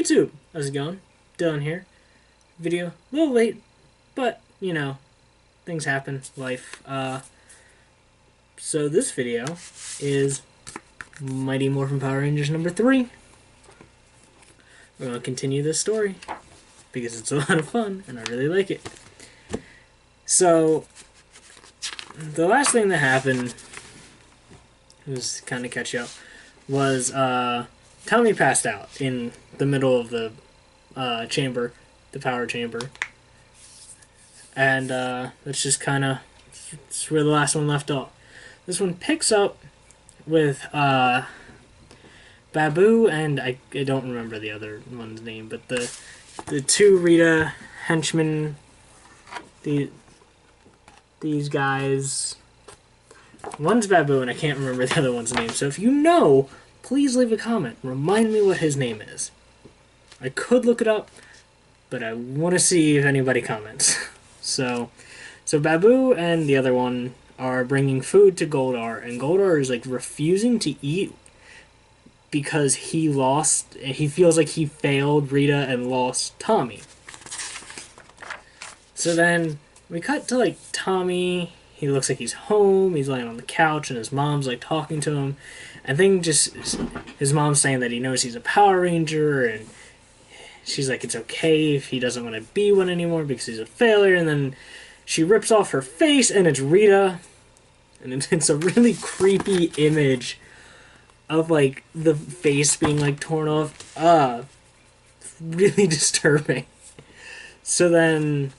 YouTube, how's it going? Dylan here. Video a little late, but you know, things happen, life. So this video is Mighty Morphin Power Rangers number 3. We're gonna continue this story because it's a lot of fun and I really like it. So the last thing that happened was kind of catch up was Tommy passed out in the middle of the chamber, the power chamber. And that's just kind of that's where the last one left off. This one picks up with Babu and I don't remember the other one's name, but the two Rita henchmen, these guys. One's Babu and I can't remember the other one's name. So if you know, please leave a comment. Remind me what his name is. I could look it up, but I want to see if anybody comments. So Babu and the other one are bringing food to Goldar, and Goldar is like refusing to eat because he feels like he failed Rita and lost Tommy. So then we cut to like Tommy. He looks like he's home. He's laying on the couch, and his mom's like talking to him. I think just his mom's saying that he knows he's a Power Ranger, and she's like, it's okay if he doesn't want to be one anymore because he's a failure. And then she rips off her face, and it's Rita. And it's a really creepy image of, like, the face being, like, torn off. Really disturbing. So then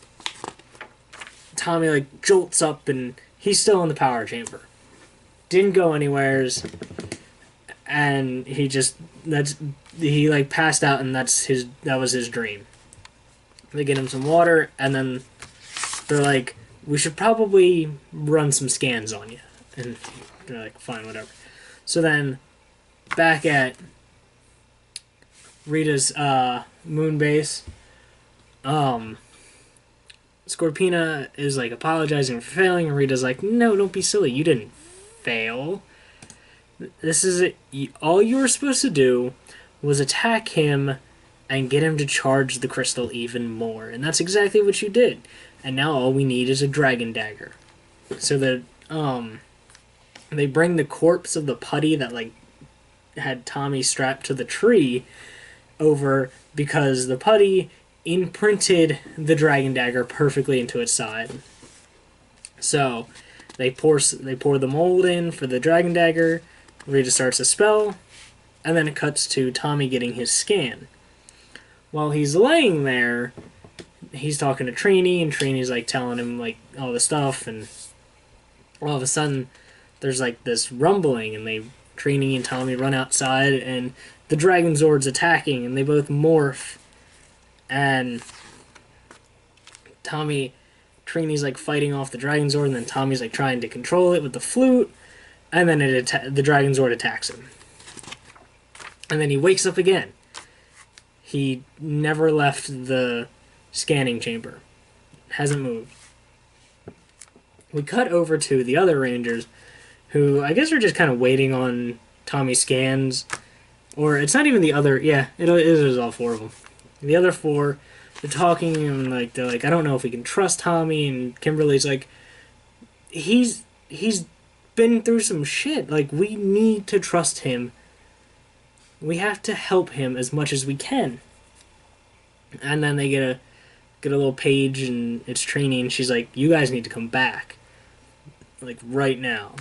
Tommy, like, jolts up, and he's still in the power chamber. Didn't go anywheres. And he like passed out, and that was his dream. They get him some water, and then they're like, we should probably run some scans on you. And they're like, fine, whatever. So then, back at Rita's moon base, Scorpina is like apologizing for failing, and Rita's like, no, don't be silly, you didn't fail. This is it. All you were supposed to do was attack him and get him to charge the crystal even more. And that's exactly what you did. And now all we need is a dragon dagger. So that they bring the corpse of the putty that like had Tommy strapped to the tree over because the putty imprinted the dragon dagger perfectly into its side. So they pour the mold in for the dragon dagger. Rita starts a spell, and then it cuts to Tommy getting his scan. While he's laying there, he's talking to Trini, and Trini's like telling him like all the stuff, and all of a sudden there's like this rumbling, and Trini and Tommy run outside, and the Dragon Zord's attacking, and they both morph, and Trini's like fighting off the Dragon Zord, and then Tommy's like trying to control it with the flute. And then the Dragon Zord attacks him. And then he wakes up again. He never left the scanning chamber. Hasn't moved. We cut over to the other Rangers, who I guess are just kind of waiting on Tommy's scans. Or it's not even the other... Yeah, it is all 4 of them. The other 4, they're talking, and like they're like, I don't know if we can trust Tommy. And Kimberly's like, he's been through some shit. Like, we need to trust him. We have to help him as much as we can. And then they get a little page, and it's Trini, and she's like, you guys need to come back. Like, right now.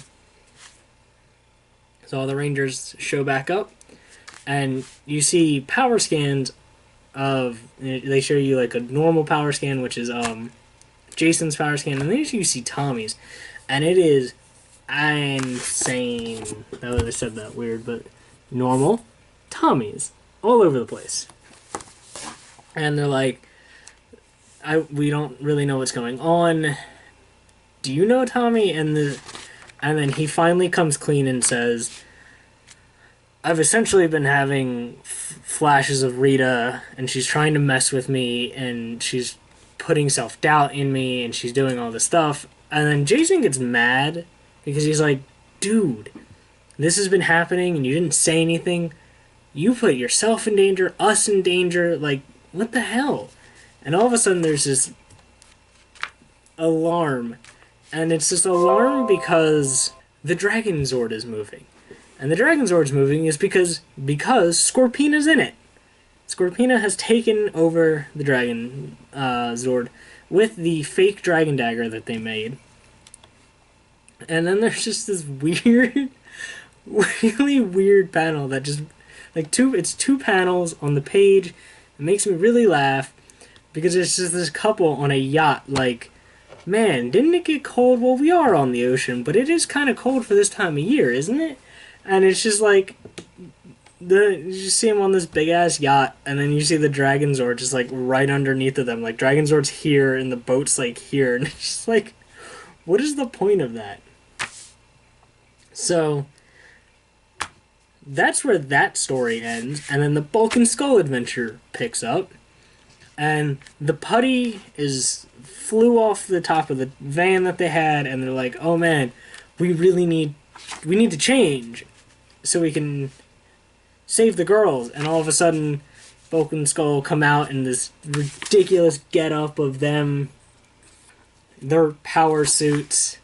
So all the Rangers show back up, and you see power scans of... They show you, like, a normal power scan, which is Jason's power scan, and then you see Tommy's. And it is... insane. I said that weird, but normal. Tommy's all over the place. And they're like, we don't really know what's going on. Do you know Tommy? And then he finally comes clean and says, I've essentially been having flashes of Rita, and she's trying to mess with me, and she's putting self-doubt in me, and she's doing all this stuff. And then Jason gets mad because he's like, dude, this has been happening and you didn't say anything. You put yourself in danger, us in danger, like, what the hell? And all of a sudden there's this alarm. And it's this alarm because the Dragon Zord is moving. And the Dragon Zord's moving is because Scorpina's in it. Scorpina has taken over the Dragon Zord with the fake Dragon Dagger that they made. And then there's just this weird, really weird panel that just, like, it's two panels on the page. It makes me really laugh because it's just this couple on a yacht, like, man, didn't it get cold? Well, we are on the ocean, but it is kind of cold for this time of year, isn't it? And it's just like, you just see him on this big ass yacht, and then you see the Dragon Zord just like right underneath of them. Like, Dragon Zord's here, and the boat's like here, and it's just like, what is the point of that? So that's where that story ends, and then the Bulk and Skull adventure picks up, and the putty flew off the top of the van that they had, and they're like, oh man, we need to change so we can save the girls. And all of a sudden, Bulk and Skull come out in this ridiculous getup of them, their power suits,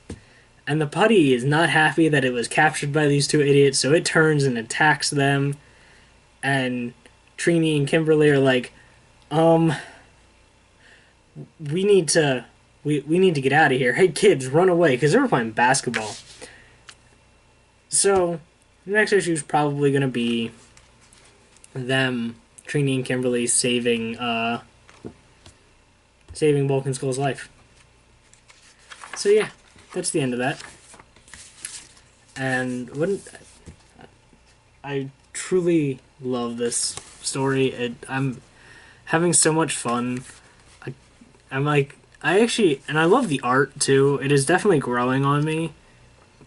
and the putty is not happy that it was captured by these two idiots, so it turns and attacks them. And Trini and Kimberly are like, we need to get out of here. Hey kids, run away, because they were playing basketball. So the next issue is probably going to be them, Trini and Kimberly, saving Bulk and Skull's life. So yeah, that's the end of that. And I truly love this story. I'm having so much fun. I'm like, I love the art too. It is definitely growing on me,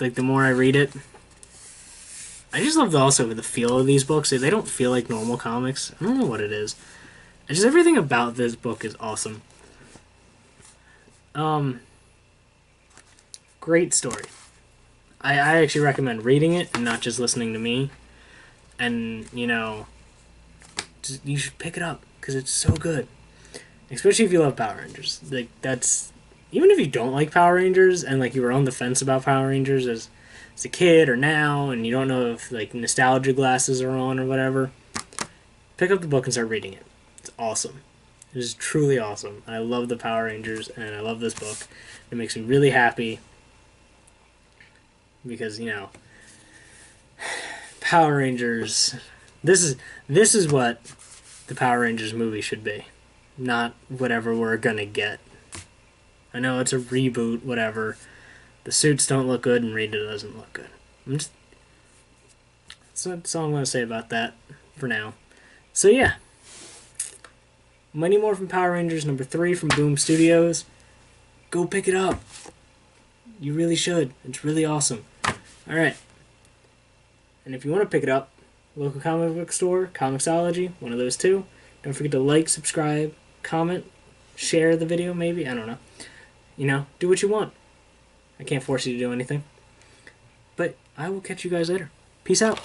like, the more I read it. I just love also the feel of these books. They don't feel like normal comics. I don't know what it is. It's just everything about this book is awesome. Great story. I actually recommend reading it and not just listening to me. And, you should pick it up because it's so good. Especially if you love Power Rangers. Like, that's... Even if you don't like Power Rangers and, like, you were on the fence about Power Rangers as a kid or now, and you don't know if, like, nostalgia glasses are on or whatever, pick up the book and start reading it. It's awesome. It is truly awesome. I love the Power Rangers, and I love this book. It makes me really happy because, Power Rangers... This is what the Power Rangers movie should be. Not whatever we're gonna get. I know it's a reboot, whatever. The suits don't look good, and Rita doesn't look good. That's all I'm gonna say about that for now. So yeah, Mighty Morphin Power Rangers #3 from Boom Studios. Go pick it up. You really should. It's really awesome. All right. And if you want to pick it up, local comic book store, Comixology, one of those two. Don't forget to like, subscribe, comment, share the video maybe. I don't know. Do what you want. I can't force you to do anything. But I will catch you guys later. Peace out.